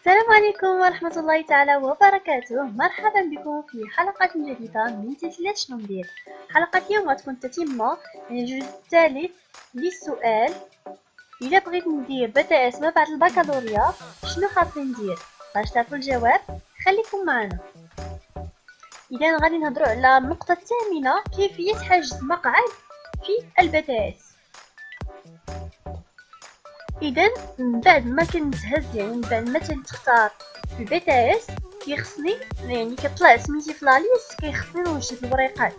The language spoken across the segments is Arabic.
السلام عليكم ورحمة الله تعالى وبركاته. مرحبا بكم في حلقة جديدة من سلسلة شنو ندير. حلقة اليوم غتكون تتمة من الجزء الثالث للسؤال إلا بغيت ندير BTS ما بعد البكالوريا شنو خاصني ندير. باش تعرفوا الجواب خليكم معنا. إذا غادي نهضروا على النقطة الثامنة، كيفية حجز مقعد في BTS. اذا من بعد ما كنتهز من بعد ما تختار في BTS كيخصني كطلع سميتي في لا ليست، كيخصني نوجد الوريقات.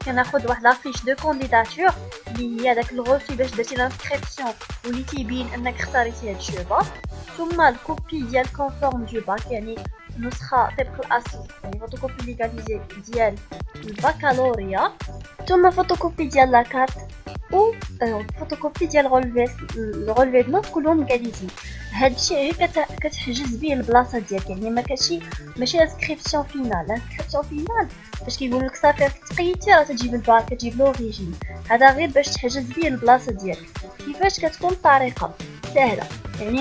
كناخذ واحد لافيش دو كونديداتور اللي هي داك الغوفي باش درتي لانسكريبسيون واللي تيبين انك اختاريتي هاد الشعبه، ثم الكوبي ديال كونفورم دو باك نسخه طبق الاصل فوتوكوبي ليغاليزي ديال البكالوريا، ثم فوتوكوبي ديال لاكارت و فوتوكوبي ديال الغولفي دو نوت كلهم مكاليزين. هادشي كتحجز به البلاصه ديالك، ماشي انسكريبسيون فينال. انسكريبسيون فينال باش كيقول لك صافي تقيتي راه تجيب الباك، تجيب لوريجين. هذا غير باش تحجز به البلاصه ديالك. كيفاش كتكون الطريقه سهله؟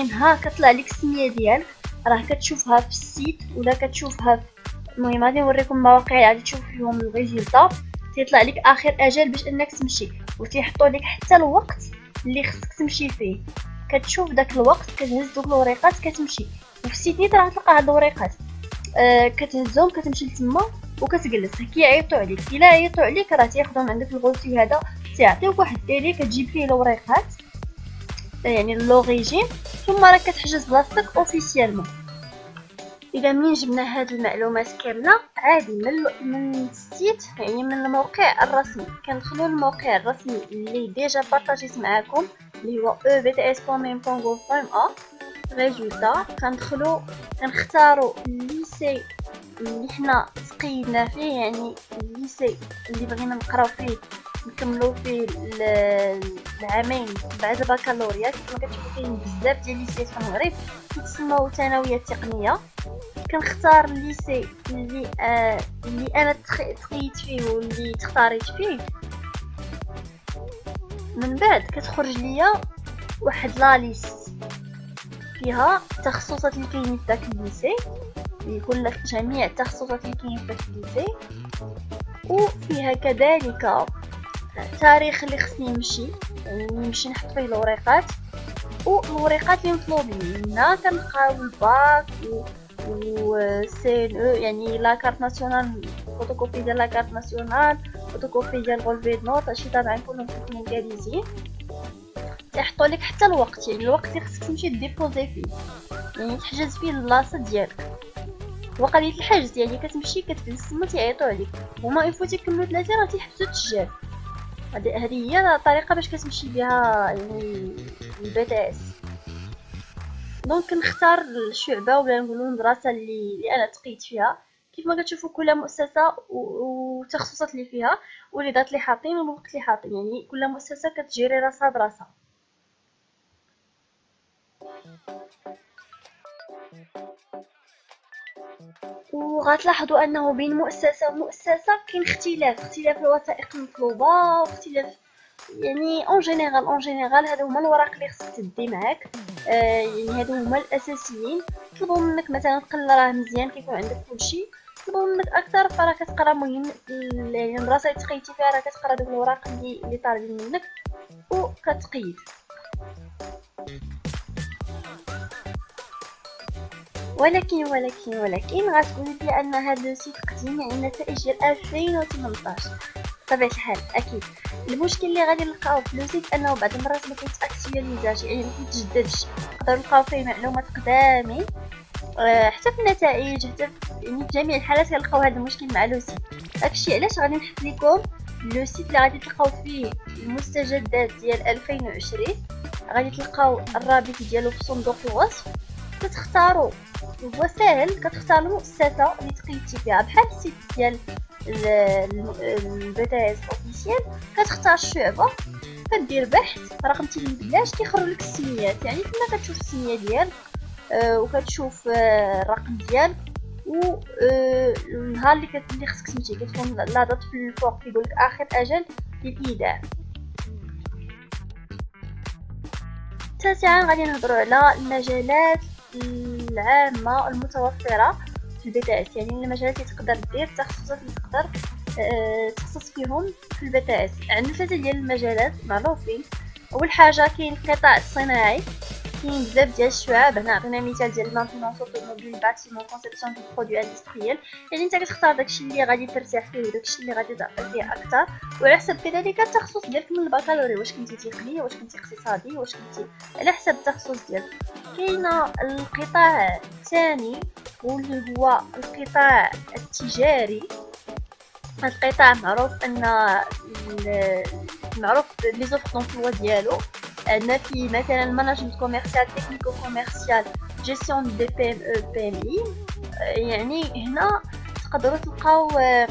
نهار كطلع لك السميه ديالك راه كتشوفها في السيت ولا كتشوفها المهم غادي نوريكم المواقع اللي غادي تشوف فيهم الريزلطه. تيطلع لك اخر اجل باش انك تمشي، وتيحطوا لك حتى الوقت اللي خصك تمشي فيه. كتشوف داك الوقت كتهز دوك الوريقات كتمشي، وفي السيتيت راه تلقى هاد الوريقات كتهزهم كتمشي لتما وكتجلس. كيعيطوا عليك، الا عيطوا عليك راه تياخذوا من عندك الغوتي هذا، تيعطيوك واحد الديلي كتجيب فيه الوريقات لوريجين، ثم راه كتحجز بلاصتك اوفيسيالمون. اذا منين جبنا هاد المعلومات كامله عادي من السيت من الموقع الرسمي كندخلوا للموقع الرسمي اللي ديجا بارطاجيت معاكم اللي هو ebts.mem.gouv.a. ريزولتا كندخلوا كنختاروا الليسي اللي حنا تقيدنا فيه، الليسي اللي بغينا نقراو فيه نكملوا فيه العامين بعد البكالوريا. كما كتشوفوا كاين بزاف ديال الليسيات في المغرب كيتسموا ثانويه تقنيه. كنختار الليسي اللي انا تقيت فيه واللي تختاريت فيه. من بعد كتخرج ليا واحد لا ليست فيها التخصصات اللي كاينين في داك الليسي، يكون لك جميع التخصصات اللي كاينين في داك الليسي، وفيها كذلك تاريخ اللي خصني نمشي نحط فيه الوريقات والوريقات اللي مطلوبين لنا. كنلقاو الباك و سي او لا كارت ناسيونال، فوتوكوبي ديال لا كارت ناسيونال، فوتوكوبي ديال غولفي دو نوت. هادشي طبعا كلهم كيكونوا مكاليزين. تيحطوا لك حتى الوقت، الوقت اللي خصك تمشي ديبوزي فيه، تحجز فيه البلاصه ديالك. وقضيه الحجز كتمشي كتجلس تما تيعيطوا عليك، هما اون فوا تيكملوا 3 راه تيحبسوا التسجيل. هذه هي الطريقه باش كتمشي بها الBTS. دونك نختار الشعبه ولا نقولوا المدرسه اللي انا تقيت فيها. كيف ما كتشوفوا كل مؤسسه والتخصصات اللي فيها والليدات اللي حاطين والوقت اللي حاطين، كل مؤسسه كتجيري راسها براسها. وغتلاحظوا انه بين مؤسسه ومؤسسه كاين اختلاف الوثائق المطلوبه، واختلاف اون جينيرال هادو هما الوراق اللي خصك تدي معاك. هادو هما الاساسيين. طلبوا منك مثلا تقرا مزيان كيكون عندك كلشي، طلبوا منك اكثر فراه كتقرا. مهم المدرسه اللي تقيتي فيها راه كتقرا دوك الوراق اللي طالبين منك وكتقيد. ولكن غتقولي لي ان هذا السيت قديم، النتائج ديال 2018. بطبيعه الحال اكيد المشكل اللي غادي نلقاو في لو سيت انه بعض المرات ما كيتاكتواليزاش، ما كيتجددش. نقدروا نلقاو فيه معلومات قدامين حتى في النتائج، حتى في جميع الحالات كنلقاو هذا المشكل مع لو سيت. داكشي علاش غادي نحط لكم لو سيت اللي غادي تلقاو فيه المستجدات ديال 2020. غادي تلقاو الرابط ديالو في صندوق الوصف. كتختاروا هو ساهل، كتختار المؤسسه اللي تقيتي فيها بحال السيت ديال BTS اوفيسيال. كتختار الشعبه، كدير بحث رقم تلميذ كيخرج لك السميات. تما كتشوف السميه ديال وكتشوف الرقم ديال النهار اللي خصك تمشي. كتكون لا دات في الفوق كيقول لك اخر اجل للايداع. تاسعا غادي نهضروا على المجالات العامة المتوفرة في البي تي اس، يعني المجالات اللي تقدر دير، التخصصات اللي تقدر تخصص فيهم في البي تي اس. عندنا 3 ديال المجالات معروفين. اول حاجه كاين القطاع الصناعي، كاين بزاف ديال الشعاب. هنا عطينا مثال ديال مانتينونس اوتوموبيل، باتيمون، كونسيبسيون دو برودوي اندستريال، يعني انت كتختار داكشي اللي غادي ترتاح فيه وداكشي اللي غادي تعطي فيه اكثر، وعلى حسب كذلك التخصص ديالك من البكالوريا، واش كنتي تقنيه، واش كنتي اقتصادي، واش كنتي على حسب التخصص ديالك. كاين القطاع الثاني واللي هو القطاع التجاري. القطاع معروف ان معروف لي زوفر دونفلوا ديالو. عندنا في مثلا ماناجمنت كوميرسيال، تكنيكو كوميرسيال، جيستيون دي بي ام او بي ام اي. يعني هنا تقدروا تلقاو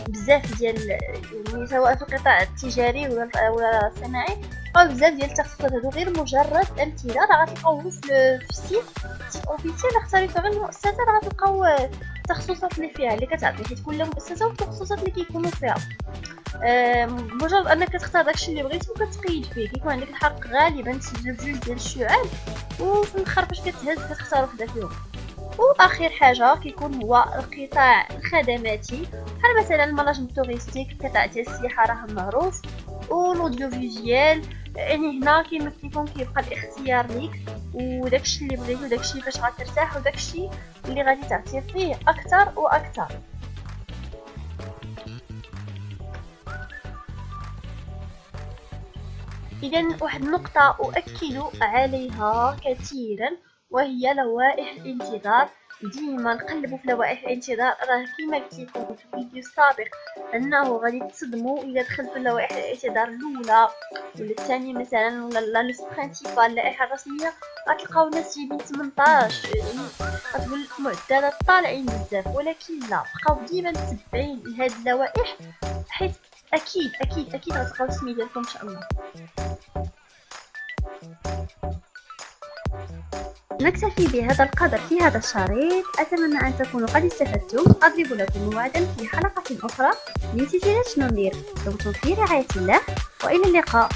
بزاف ديال، يعني سواء في القطاع التجاري ولا الصناعي، او بزاف ديال التخصصات هادو غير مجرد امثله. راه غتلقاوهم في السيت اوفيسيال. اختاريتو غير المؤسسه راه غتلقاو التخصصات اللي فيها اللي كتعطي، حيت كل مؤسسه والتخصصات اللي كيكونوا فيها. مجرد انك كتختار داكشي اللي بغيتي وكتقيد فيه، كيكون عندك الحق غالبا تسجل بجوج ديال الشعاب، وفي الاخر فاش كتهز كتختار وحده فيهم. واخر حاجه كيكون هو القطاع الخدماتي، بحال مثلا الماناجمنت توريستيك، القطاع ديال السياحه راه معروف، والاوديو فيجوال. يعني هنا كيما قلت لكم كيبقى الاختيار ليك، وداكشي اللي بغيتي وداكشي فاش غترتاح وداكشي اللي غادي تعطي فيه اكثر واكثر. إذن واحد النقطة أؤكد عليها كثيرا، وهي لوائح الانتظار. ديما نقلبوا في لوائح الانتظار. راه كيما قلت لكم في الفيديو السابق انه غادي تصدموا اذا دخلتوا لوائح الانتظار الاولى ولا الثانيه مثلا، ولا لا ليست برينسيبال، اللائحه الرسميه، غتلقاو ناس جايبين 18، يعني غتقول معدلات طالعين بزاف. ولكن لا، بقاو ديما متبعين لهاد اللوائح، حيت اكيد اكيد اكيد غتلقاو السميه ديالكم ان شاء الله. نكتفي بهذا القدر في هذا الشريط. أتمنى أن تكونوا قد استفدتم. أضرب لكم موعدا في حلقة أخرى من سلسلة شنو ندير. دمتم في رعاية الله، وإلى اللقاء.